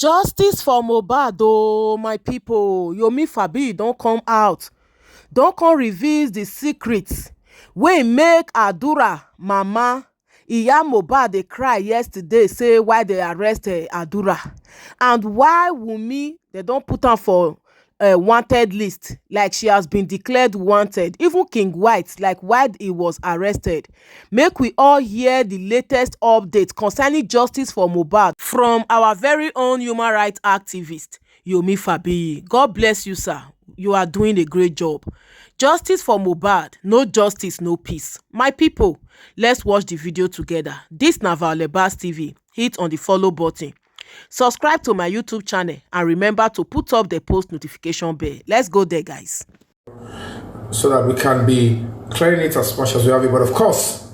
Justice for Mohbad oh my people. Yomi Fabiyi don come out, don come reveal the secrets wey make Adura mama Iya Mohbad dey cry yesterday say why they arrest Adura, and why Wummi they don put am for wanted list, like she has been declared wanted. Even King White, like why he was arrested. Make we all hear the latest update concerning justice for Mohbad from our very own human rights activist Yomi Fabiyi. God bless you, sir. You are doing a great job. Justice for Mohbad, no justice, no peace. My people, let's watch the video together. This na MOHBAD TV. Hit on the follow button. Subscribe to my YouTube channel and remember to put up the post notification bell. Let's go there, guys. So that we can be clearing it as much as we have it. But of course,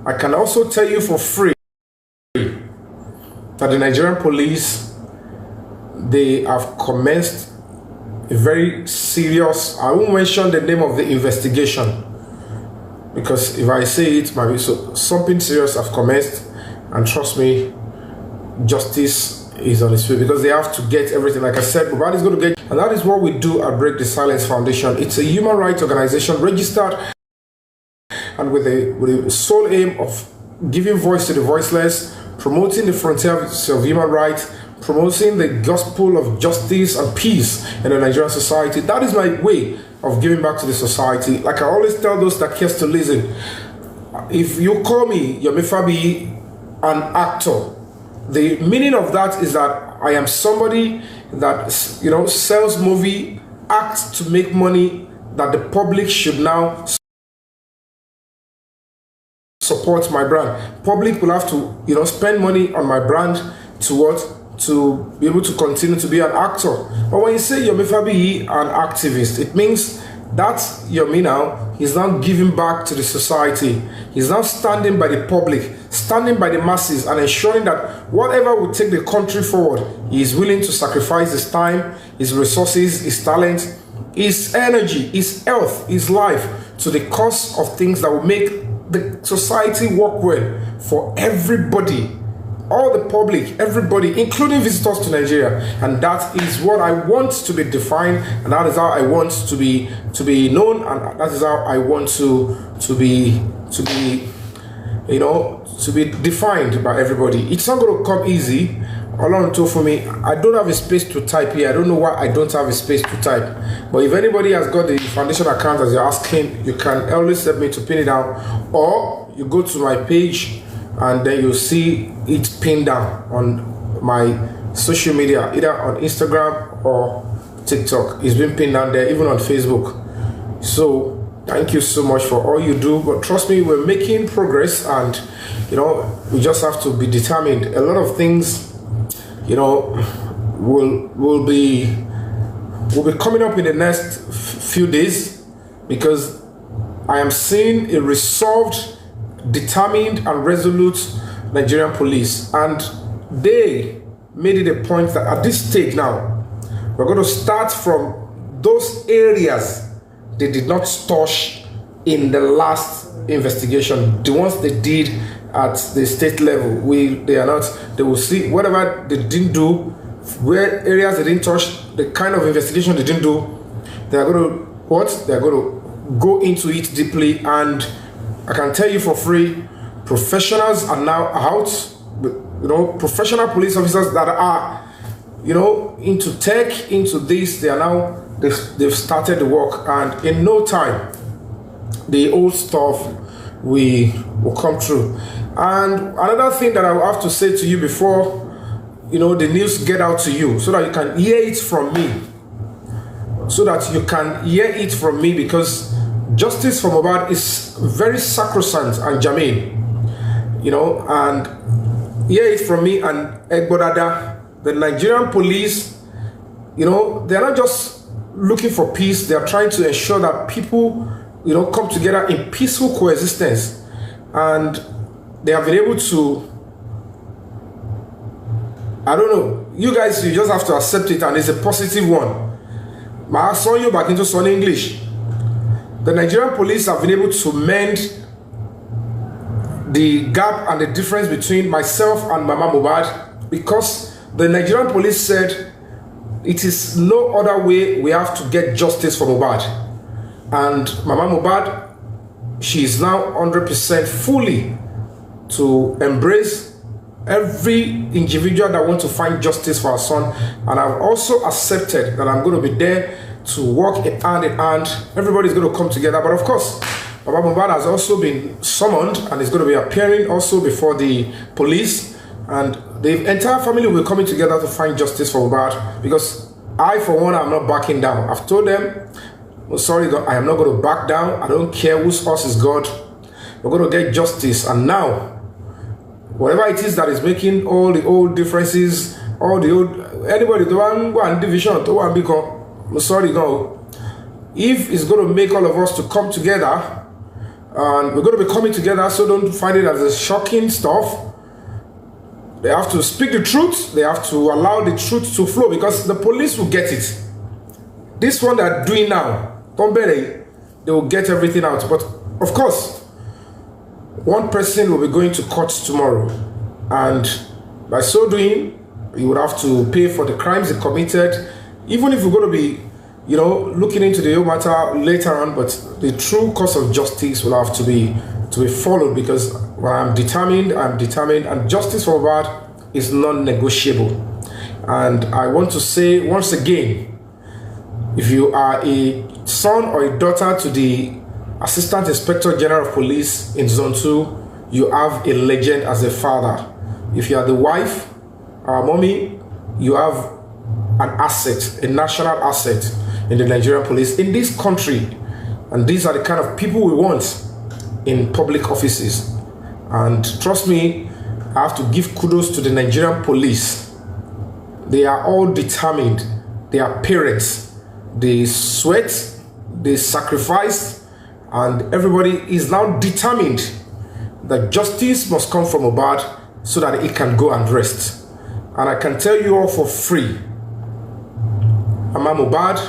I can also tell you for free that the Nigerian police, they have commenced a very serious, I won't mention the name of the investigation, because if I say it might be something serious have commenced, and trust me, justice is on its way, because they have to get everything. Like I said, Mohbad is going to get, and that is what we do at Break the Silence Foundation. It's a human rights organization registered and with a sole aim of giving voice to the voiceless, promoting the frontiers of human rights, promoting the gospel of justice and peace in the Nigerian society. That is my way of giving back to the society. Like I always tell those that cares to listen, if you call me Yomi Fabiyi, an actor, the meaning of that is that I am somebody that, you know, sells movie, acts to make money, that the public should now support my brand. Public will have to, you know, spend money on my brand to what? To be able to continue to be an actor. But when you say Yomi Fabiyi, an activist, it means that Yomi now, he's now giving back to the society. He's now standing by the public, standing by the masses, and ensuring that whatever will take the country forward, he is willing to sacrifice his time, his resources, his talent, his energy, his health, his life to the cause of things that will make the society work well for everybody. All the public, everybody, including visitors to Nigeria. And that is what I want to be defined, and that is how I want to be known, and that is how I want to be you know, to be defined by everybody. It's not going to come easy. Along told for me, I don't have a space to type here. I don't know why I don't have a space to type. But if anybody has got the foundation account as you're asking, you can always let me to pin it down, or you go to my page and then you'll see it pinned down on my social media, either on Instagram or TikTok. It's been pinned down there, even on Facebook. So thank you so much for all you do. But trust me, we're making progress, and you know, we just have to be determined. A lot of things, you know, will be coming up in the next few days, because I am seeing a resolved, determined and resolute Nigerian police, and they made it a point that at this stage now, we're going to start from those areas they did not touch in the last investigation, the ones they did at the state level. They will see whatever they didn't do, where areas they didn't touch, the kind of investigation they didn't do, they are going to go into it deeply. And I can tell you for free, professionals are now out, you know, professional police officers that are, you know, into tech, into this, they are now, they've started the work, and in no time, the old stuff will come through. And another thing that I will have to say to you before, you know, the news get out to you, so that you can hear it from me, because justice for Mohbad is very sacrosanct and germane, you know, and hear it from me and Egbodada. The Nigerian police, you know, they are not just looking for peace, they are trying to ensure that people, you know, come together in peaceful coexistence. And they have been able to, I don't know, you guys, you just have to accept it, and it's a positive one. I saw you back into Sun English. The Nigerian police have been able to mend the gap and the difference between myself and Mama Mohbad, because the Nigerian police said it is no other way we have to get justice for Mohbad. And Mama Mohbad, she is now 100% fully to embrace every individual that wants to find justice for her son. And I've also accepted that I'm going to be there to work hand in hand. Everybody's going to come together. But of course, Baba Mohbad has also been summoned and is going to be appearing also before the police. And the entire family will be coming together to find justice for Mohbad, because I, for one, am not backing down. I've told them, oh, sorry, God, I am not going to back down. I don't care whose horse is God. We're going to get justice. And now, whatever it is that is making all the old differences, all the old, anybody, the one division, the one become, sorry, God, if it's going to make all of us to come together, and we're going to be coming together, so don't find it as a shocking stuff. They have to speak the truth. They have to allow the truth to flow, because the police will get it. This one they're doing now, don't bury, they will get everything out. But of course, one person will be going to court tomorrow, and by so doing, you would have to pay for the crimes he committed. Even if we're going to be, you know, looking into the whole matter later on, but the true course of justice will have to be followed, because when I'm determined, and justice for Mohbad is non-negotiable. And I want to say once again, if you are a son or a daughter to the Assistant Inspector General of Police in Zone 2, you have a legend as a father. If you are the wife, our mommy, you have an asset, a national asset in the Nigerian police, in this country. And these are the kind of people we want in public offices. And trust me, I have to give kudos to the Nigerian police. They are all determined. They are parents. They sweat, they sacrifice, and everybody is now determined that justice must come from Mohbad so that it can go and rest. And I can tell you all for free, Mama Mohbad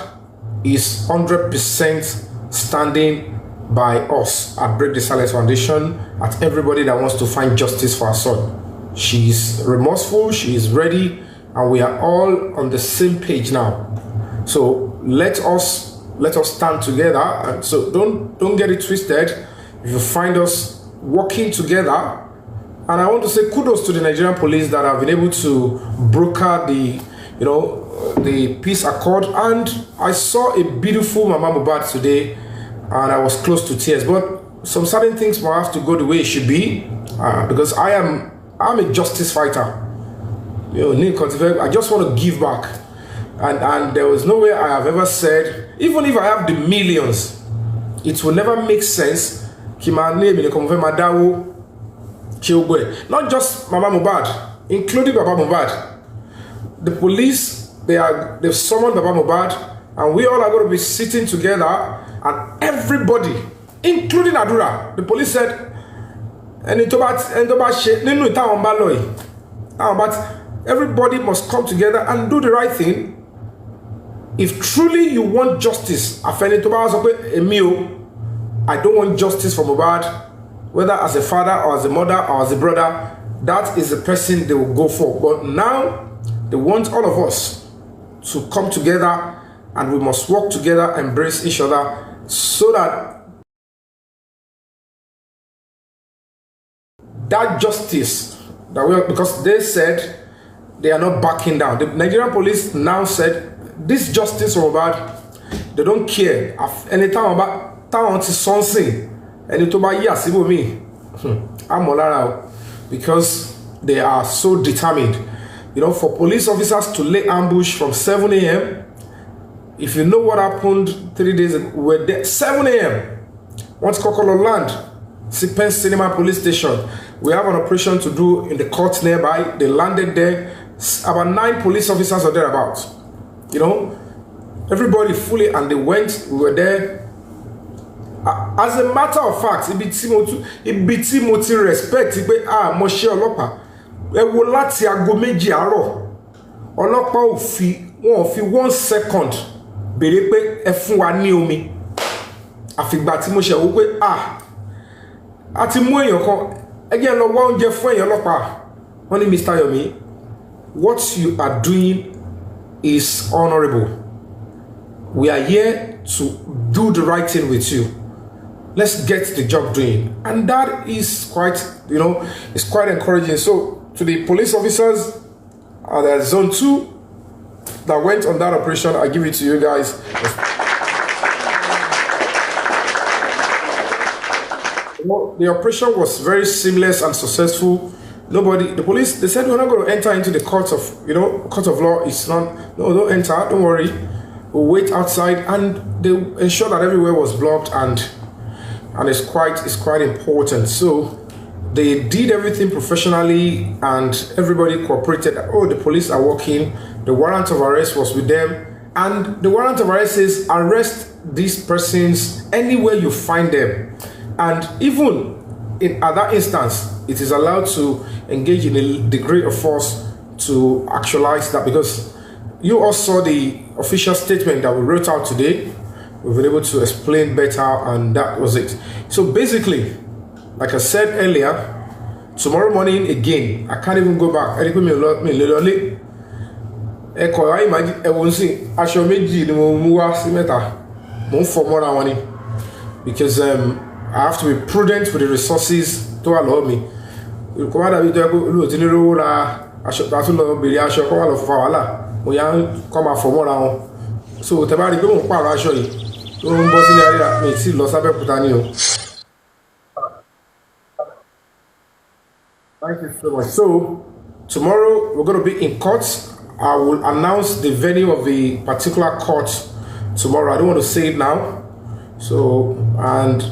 is 100% standing by us at Break the Silence Foundation, at everybody that wants to find justice for her son. She's remorseful, she is ready, and we are all on the same page now. So let us stand together. And so don't get it twisted. If you find us working together, and I want to say kudos to the Nigerian police that have been able to broker the, you know, the peace accord. And I saw a beautiful Mama Mohbad today, and I was close to tears. But some certain things might have to go the way it should be, because I'm a justice fighter. You know, I just want to give back, and there was no way I have ever said, even if I have the millions, it will never make sense. Not just Mama Mohbad, including Baba Mohbad. The police, they've summoned Baba Mohbad, and we all are going to be sitting together, and everybody, including Adura, the police said, but everybody must come together and do the right thing. If truly you want justice, I don't want justice for Mohbad, whether as a father or as a mother or as a brother, that is the person they will go for. But now, they want all of us to come together, and we must work together, embrace each other, so that justice, because they said they are not backing down. The Nigerian police now said, this justice for Mohbad, they don't care. Anytime about town is something, and it about yes, me, I'm all around, because they are so determined. You know, for police officers to lay ambush from 7 a.m. If you know what happened 3 days ago, we were there 7 a.m. Once Kokolo land, Sipen Cinema Police Station, we have an operation to do in the court nearby. They landed there. About 9 police officers are thereabouts. You know, everybody fully, and they went. We were there. As a matter of fact, it be Timothy respect. Moshe Olopa. E wo láti aago méjì àárọ̀. Ọlọ́pàá ò fi 1 second béèrè pé ẹ fún wa ní omi. Àfìgbà tí mo ṣe wò pé àti mú èèyàn kan ẹ jẹ́ lọ wá oúnjẹ fún èèyàn ọlọ́pàá. Wọ́n ní Mr. Yomi, what you are doing is honorable. We are here to do the right thing with you. Let's get the job doing. And that is quite, it's quite encouraging. So to the police officers at Zone 2 that went on that operation, I give it to you guys. The operation was very seamless and successful. The police, they said we're not going to enter into the court of law. It's not, no, don't enter, don't worry. We'll wait outside, and they ensured that everywhere was blocked, and it's quite important. So they did everything professionally, and everybody cooperated. Oh, the police are working. The warrant of arrest was with them, and the warrant of arrest says arrest these persons anywhere you find them. And even at that instance, it is allowed to engage in a degree of force to actualize that, because you all saw the official statement that we wrote out today. We've been able to explain better, and that was it. So basically, like I said earlier, tomorrow morning again, I can't even go back. Because I have to be prudent with the resources to allow me. So thank you so much. So tomorrow we're going to be in court. I will announce the venue of the particular court tomorrow. I don't want to say it now. So, and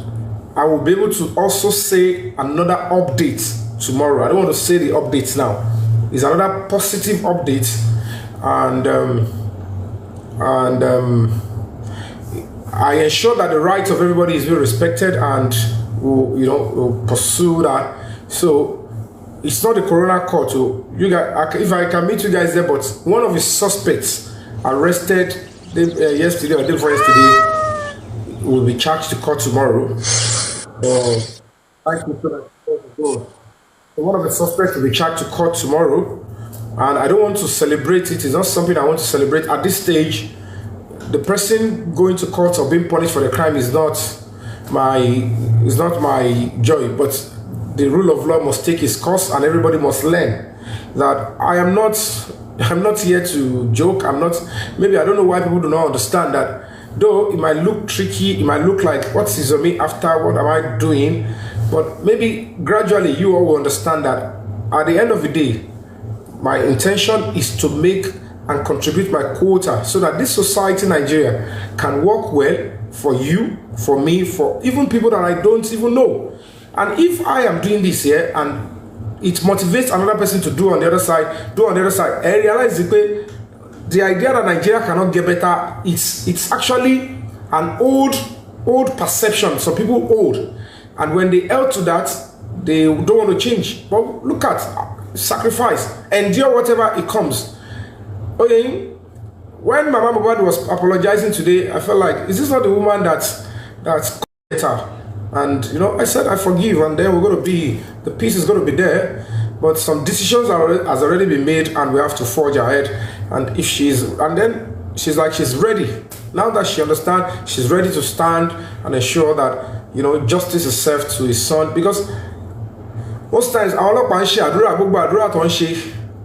I will be able to also say another update tomorrow. I don't want to say the updates now. It's another positive update, and I ensure that the rights of everybody is being respected, and we'll pursue that. So it's not the Corona court. So you guys, if I can meet you guys there, but one of the suspects arrested yesterday or day before yesterday will be charged to court tomorrow. Thank you so much. So one of the suspects will be charged to court tomorrow, and I don't want to celebrate it. It's not something I want to celebrate at this stage. The person going to court or being punished for the crime is not my joy, but the rule of law must take its course, and everybody must learn that I'm not here to joke. Maybe I don't know why people do not understand that. Though it might look tricky, it might look like, what's me after, what am I doing? But maybe gradually you all will understand that at the end of the day, my intention is to make and contribute my quota so that this society, Nigeria, can work well for you, for me, for even people that I don't even know. And if I am doing this here and it motivates another person to do on the other side, I realize the idea that Nigeria cannot get better, it's actually an old perception. Some people old, and when they held to that, they don't want to change. But look at sacrifice, endure whatever it comes. Okay, when Mama MOHBAD was apologizing today, I felt like, is this not the woman that's better? And I said I forgive, and then the peace is going to be there. But some decisions has already been made, and we have to forge ahead. And then she's like, she's ready. Now that she understands, she's ready to stand and ensure that justice is served to his son. Because most times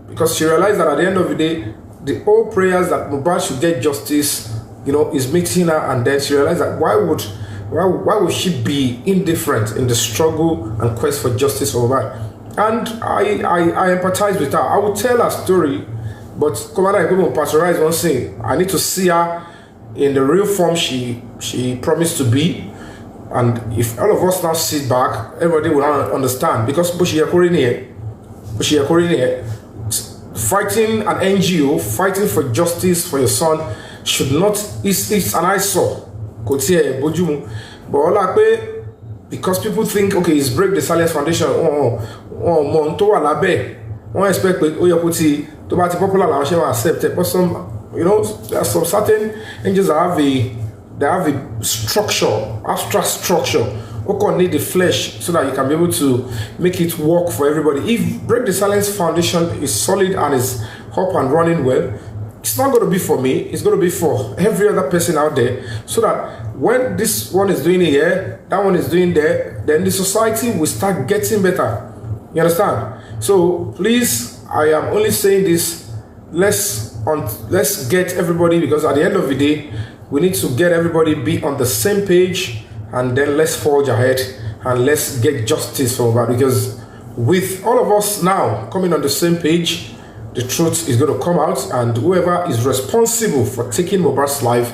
because she realized that at the end of the day, the old prayers that MOHBAD should get justice, is meeting her, and then she realized that why would she be indifferent in the struggle and quest for justice for MOHBAD? And I empathize with her. I will tell her story, but Commander Igbimo pasteurize one thing. I need to see her in the real form she promised to be. And if all of us now sit back, everybody will not understand. Because fighting an NGO, fighting for justice for your son should not, it's an eyesore. But because people think, okay, it's Break the Silence Foundation, expect to be popular, accept it. But there are some certain NGOs that have a structure, abstract structure. You need the flesh so that you can be able to make it work for everybody. If Break the Silence Foundation is solid and is up and running well, it's not going to be for me, it's going to be for every other person out there, so that when this one is doing it here, that one is doing there, then the society will start getting better. You understand? So please, I am only saying this, let's get everybody, because at the end of the day, we need to get everybody be on the same page, and then let's forge ahead and let's get justice for that. Because with all of us now coming on the same page, the truth is going to come out, and whoever is responsible for taking Mohbad's life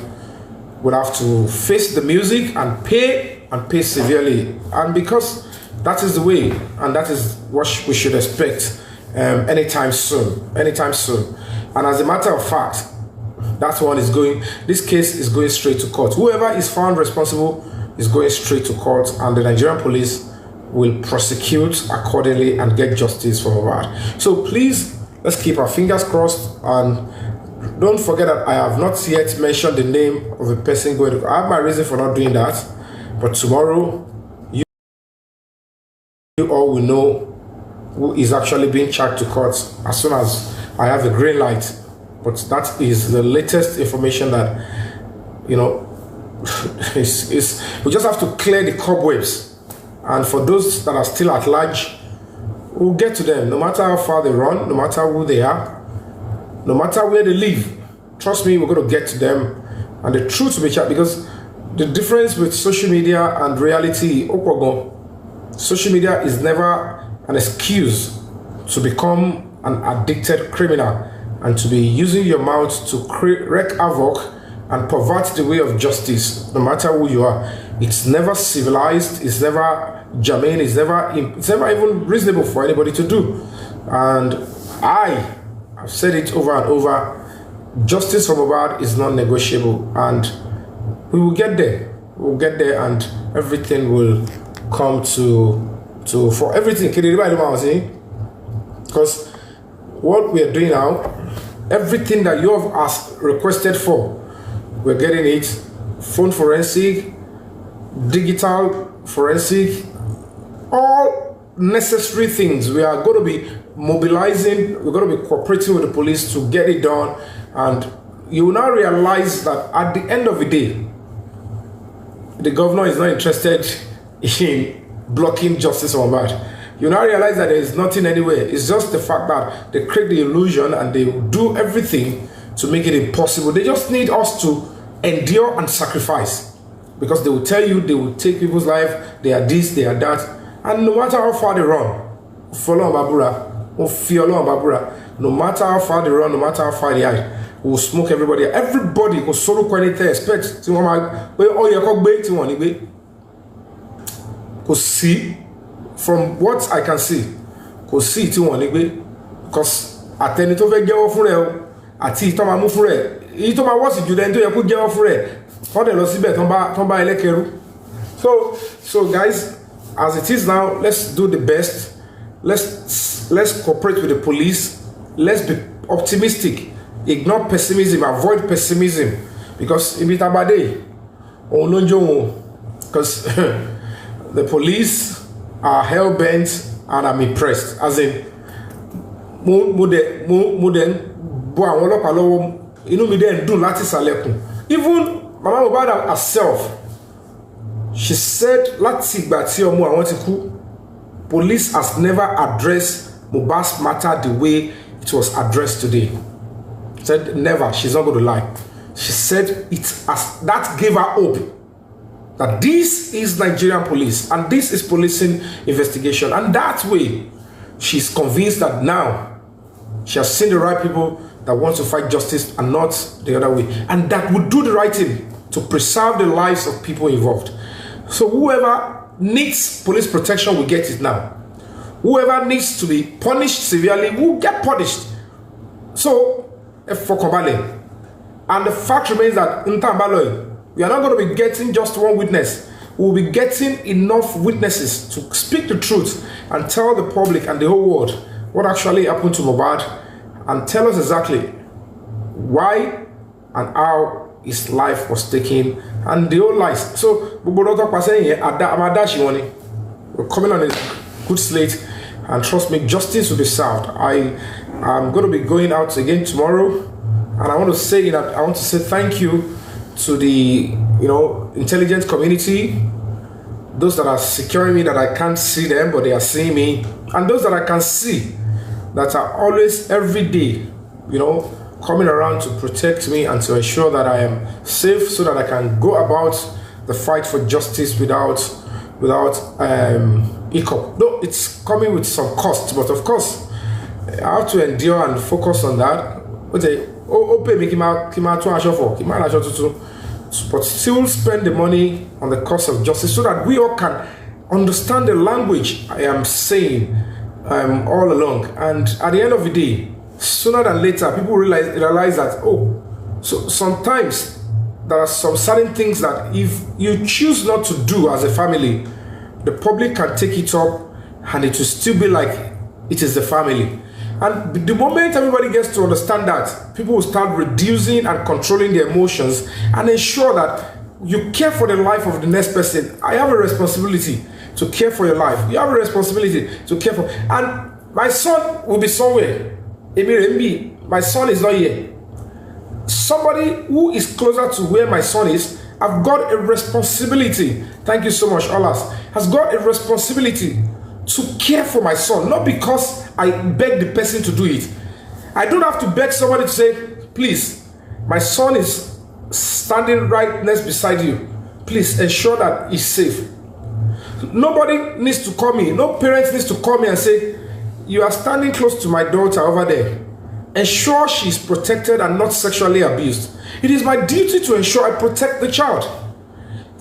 will have to face the music and pay severely. And because that is the way, and that is what we should expect anytime soon. And as a matter of fact, this case is going straight to court. Whoever is found responsible is going straight to court, and the Nigerian police will prosecute accordingly and get justice for Mohbad. So please, let's keep our fingers crossed, and don't forget that I have not yet mentioned the name of the person going to. I have my reason for not doing that, but tomorrow you all will know who is actually being charged to court as soon as I have the green light. But that is the latest information that, you know, we just have to clear the cobwebs. And for those that are still at large, we'll get to them, no matter how far they run, no matter who they are, no matter where they live. Trust me, we're going to get to them, and the truth will be chat. Because the difference with social media and reality, social media is never an excuse to become an addicted criminal and to be using your mouth to wreak havoc and pervert the way of justice, no matter who you are. It's never civilized, it's never germane, it's never even reasonable for anybody to do. And I've said it over and over, justice for Mohbad is non-negotiable, and we will get there. We'll get there, and everything will come to for everything. Because what we are doing now, everything that you have asked, requested for, we're getting it. Phone forensic, digital forensic, all necessary things. We are going to be mobilizing, we're going to be cooperating with the police to get it done. And you will now realize that at the end of the day, the governor is not interested in blocking justice on that. You now realize that there is nothing anywhere. It's just the fact that they create the illusion and they do everything to make it impossible. They just need us to endure and sacrifice, because they will tell you they will take people's life, they are this, they are that, and no matter how far they run, follow Babura, or fear Babura, no matter how far they run, no matter how far they hide, will smoke everybody. Everybody will solo quality expect to oh you can wait to one because see, from what I can see, because see to one because at any to get off for at it to my move for it. It my what's it you then do you could get off for it. For the lossy bet on by elekeru. So guys, as it is now, let's do the best. Let's cooperate with the police. Let's be optimistic. Ignore pessimism, avoid pessimism, because because the police are hell-bent, and I'm impressed. As in, even Mama Mohbad herself, she said, police has never addressed Mohbad's matter the way it was addressed today. Said never. She's not going to lie. She said that gave her hope that this is Nigerian police and this is policing investigation, and that way she's convinced that now she has seen the right people that want to fight justice and not the other way, and that would do the right thing to preserve the lives of people involved. So whoever needs police protection will get it now. Whoever needs to be punished severely will get punished. So for Kobale. And the fact remains that in Tambaloy, we are not going to be getting just one witness. We will be getting enough witnesses to speak the truth and tell the public and the whole world what actually happened to Mohbad, and tell us exactly why and how his life was taken and the whole lies. So we're coming on a good slate, and trust me, justice will be served. I'm going to be going out again tomorrow, and I want to say thank you to the intelligence community, those that are securing me that I can't see them but they are seeing me, and those that I can see that are always every day coming around to protect me and to ensure that I am safe so that I can go about the fight for justice without hiccup. Though it's coming with some cost, but of course I have to endure and focus on that. But still spend the money on the cause of justice so that we all can understand the language I am saying all along. And at the end of the day, sooner than later, people realize that, so sometimes there are some certain things that if you choose not to do as a family, the public can take it up and it will still be like it is the family. And the moment everybody gets to understand that, people will start reducing and controlling their emotions and ensure that you care for the life of the next person. I have a responsibility to care for your life. You have a responsibility to care for. And my son will be somewhere. My son is not here. Somebody who is closer to where my son is, I've got a responsibility. Thank you so much, Olas. Has got a responsibility to care for my son, not because I beg the person to do it. I don't have to beg somebody to say, please, my son is standing right next beside you. Please ensure that he's safe. Nobody needs to call me. No parent needs to call me and say, you are standing close to my daughter over there. Ensure she's protected and not sexually abused. It is my duty to ensure I protect the child.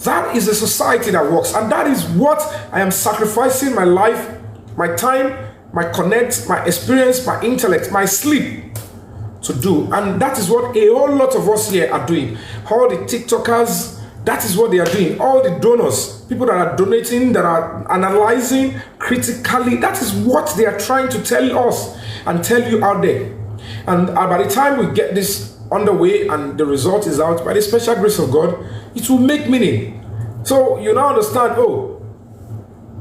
That is a society that works, and that is what I am sacrificing my life, my time, my connect, my experience, my intellect, my sleep to do. And that is what a whole lot of us here are doing. All the TikTokers, that is what they are doing. All the donors, people that are donating, that are analyzing critically, that is what they are trying to tell us and tell you out there. And by the time we get this underway and the result is out, by the special grace of God, it will make meaning. So you now understand,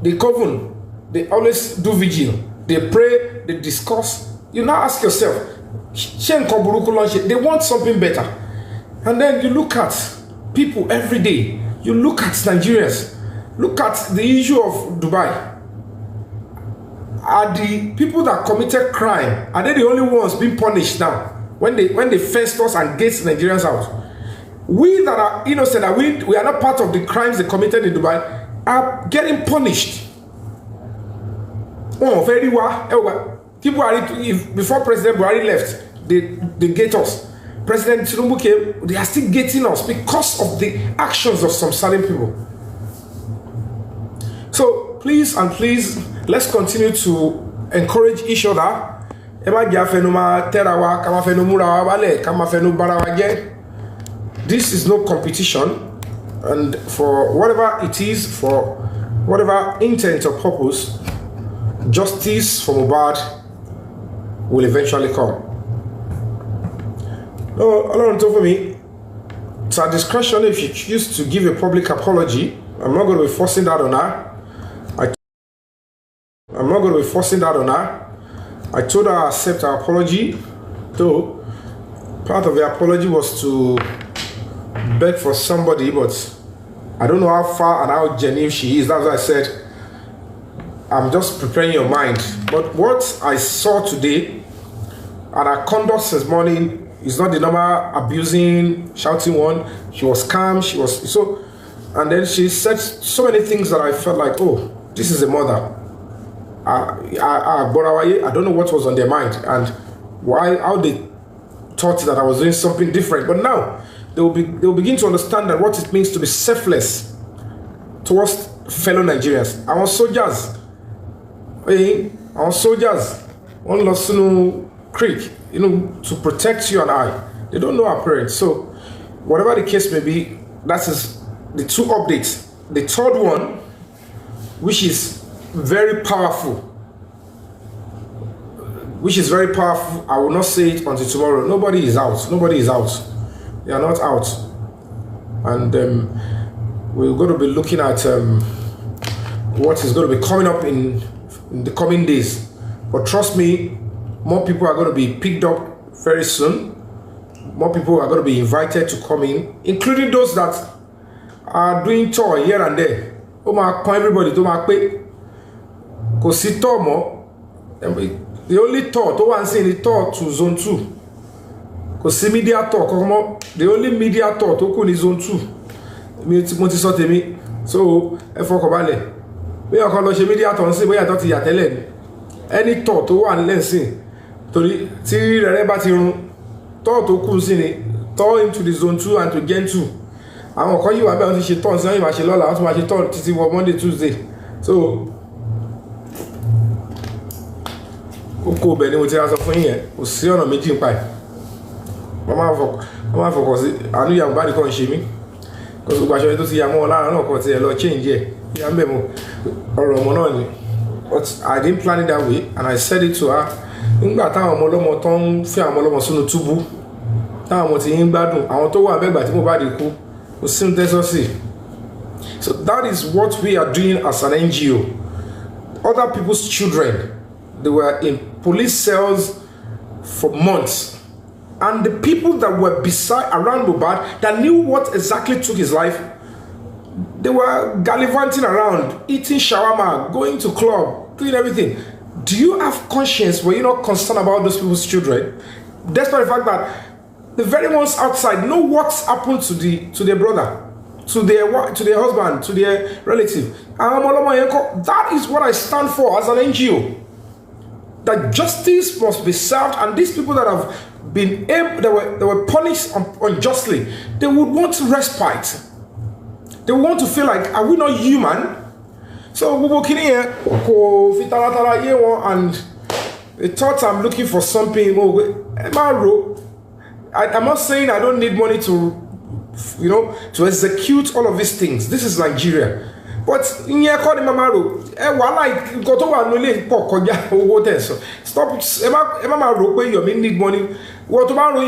they coven, they always do vigil, they pray, they discuss. You now ask yourself, they want something better. And then you look at people every day. You look at Nigerians. Look at the issue of Dubai. Are the people that committed crime, are they the only ones being punished now? When they fenced us and gate Nigerians out? We that are innocent, that we are not part of the crimes they committed in Dubai, are getting punished. Oh, very well. People are, before President Buhari left, they gate us. President Tinubu came, they are still gating us because of the actions of some certain people. So please, let's continue to encourage each other. This is no competition, and for whatever it is, for whatever intent or purpose, justice for MOHBAD will eventually come. No, Alon told me, it's our discretion if you choose to give a public apology. I'm not going to be forcing that on her. I'm not going to be forcing that on her. I told her I accept her apology, though part of the apology was to beg for somebody, but I don't know how far and how genuine she is. That's why I said, I'm just preparing your mind. But what I saw today and her conduct since morning is not the normal abusing, shouting one. She was calm, she was so, and then she said so many things that I felt like, oh, this is a mother. I don't know what was on their mind and how they thought that I was doing something different. But now they will begin to understand that what it means to be selfless towards fellow Nigerians. Our soldiers, one Losunu Creek, to protect you and I. They don't know our parents. So whatever the case may be, that is the two updates. The third one, which is very powerful, I will not say it until tomorrow. Nobody is out. They are not out. And we're going to be looking at what is going to be coming up in the coming days. But trust me, More people are going to be picked up very soon. More people are going to be invited to come in, including those that are doing tour here and there. Ó máa pọ́n everybody tó máa pé kò sí tour mọ́. The only tour tó wà ń sìn ni tour to zone 2. Kò sí media tour kankan mọ́. The only media tour tó kù ní zone 2. Mo ti sọ tèmi. So ẹ fọkàn balẹ̀. Bí ọkàn lọ ṣe media tour ń sìn bóyá tó ti yà tẹ́lẹ̀ ni. Any tour tó wà nílẹ̀ ń sìn torí tí rẹ̀rẹ̀ bá ti run tour tó kù sí ni tour into the zone 2 and to gen 2. Àwọn kan yìí wà bẹ́ẹ̀ wọ́n ti ṣe tour sí wọ́n yìí máa ṣe lọ́la wọ́n tún máa ṣe tour títí wọ Monday Tuesday. So kókó bẹ̀ ni mo ti ra sọ fún yín yẹn kò sí ọ̀nà méjì ń pa ẹ̀. Wọ́n máa fọkàn sí àánú ìyàwó bá nìkan ṣe mí. Kò sí gbogbo aṣọ yẹn tó ti yà mọ́ wọn lára náà kan ti ẹ̀ lọ change ẹ̀. Ìyá ń bẹ̀ mọ́ ọ̀rọ̀ ọmọ náà ni. But I didn't plan it that way and I said it to her. Nígbà táwọn ọmọ ọlọ́mọ tó ń fi àwọn ọmọ sínú túbú táwọn ọmọ ti yín gbádùn àwọn tó wà bẹ́gbà tí mo bá di kú kò sí ní tẹ́sán sí. So that is what we are doing as an NGO. Other people's children, they were in police cells for months. And the people that were beside around Mohbad that knew what exactly took his life, they were gallivanting around, eating shawarma, going to club, doing everything. Do you have conscience? Were you not concerned about those people's children? Despite the fact that the very ones outside know what's happened to their brother, to their husband, to their relative. That is what I stand for as an NGO. That justice must be served, and these people that have been able, that were punished unjustly, they would want respite. They want to feel like, are we not human? So we walk in here, and they thought I'm looking for something. I'm not saying I don't need money to execute all of these things. This is Nigeria. But in here, call him Mamaro. Go to one only stop. You need money. What tomorrow?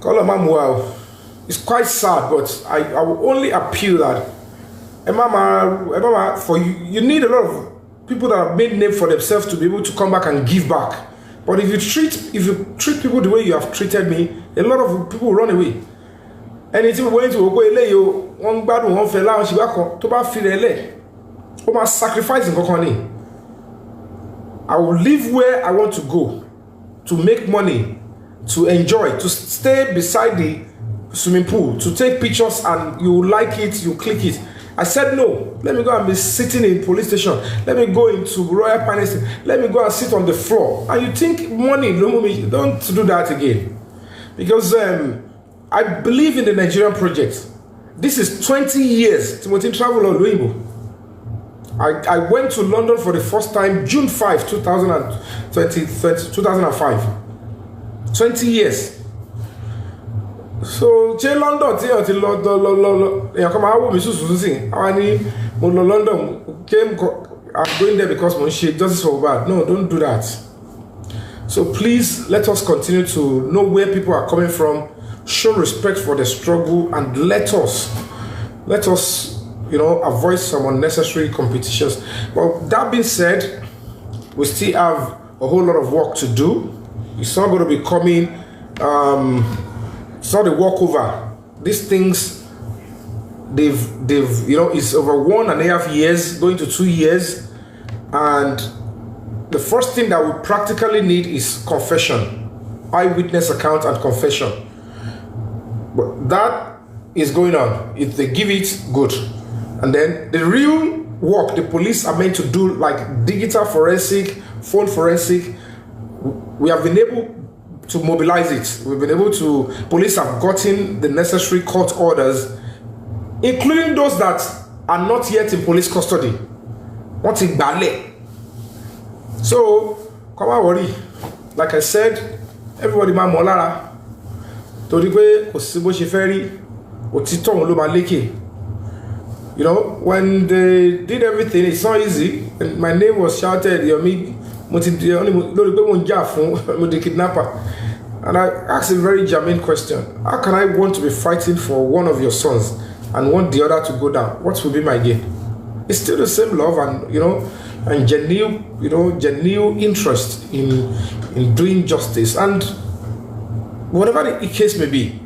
Call him Mamma. It's quite sad, but I will only appeal that Mama, for you need a lot of people that have made name for themselves to be able to come back and give back. But if you treat people the way you have treated me, a lot of people will run away. Anything going to go away, you one bad one fell out, she back to back feel a sacrifice in Kokoni. I will live where I want to go, to make money, to enjoy, to stay beside the swimming pool, to take pictures, and you like it, you click it. I said no. Let me go and be sitting in police station. Let me go into Royal Palace. Let me go and sit on the floor. And you think money? Don't do that again, because I believe in the Nigerian project. This is 20 years. Timothy travel on Luimbo. I went to London for the first time June 5, 2005. 20 years. So London come out with London came. I'm going there because my shit justice for bad. No, don't do that. So please let us continue to know where people are coming from, show respect for the struggle, and let us avoid some unnecessary competitions. But that being said, we still have a whole lot of work to do. It's not going to be coming. It's not a walkover. These things, they've it's over 1.5 years, going to 2 years, and the first thing that we practically need is confession, eyewitness account and confession. But that is going on. If they give it, good. And then the real work the police are meant to do, like digital forensic, phone forensic, we have been able to mobilize it. We've been able to, police have gotten the necessary court orders, including those that are not yet in police custody. What's in ballet? So, come on, worry. Like I said, everybody ma molara. Torí pé kò sí bó ṣe fẹ́ rí, òtítọ́ òun ló máa lékè. You know, when they did everything, it's not easy. And my name was shouted, Yomi, the kidnapper. And I asked a very germane question. How can I want to be fighting for one of your sons and want the other to go down? What will be my gain? It's still the same love, and and genuine interest in doing justice. And whatever the case may be,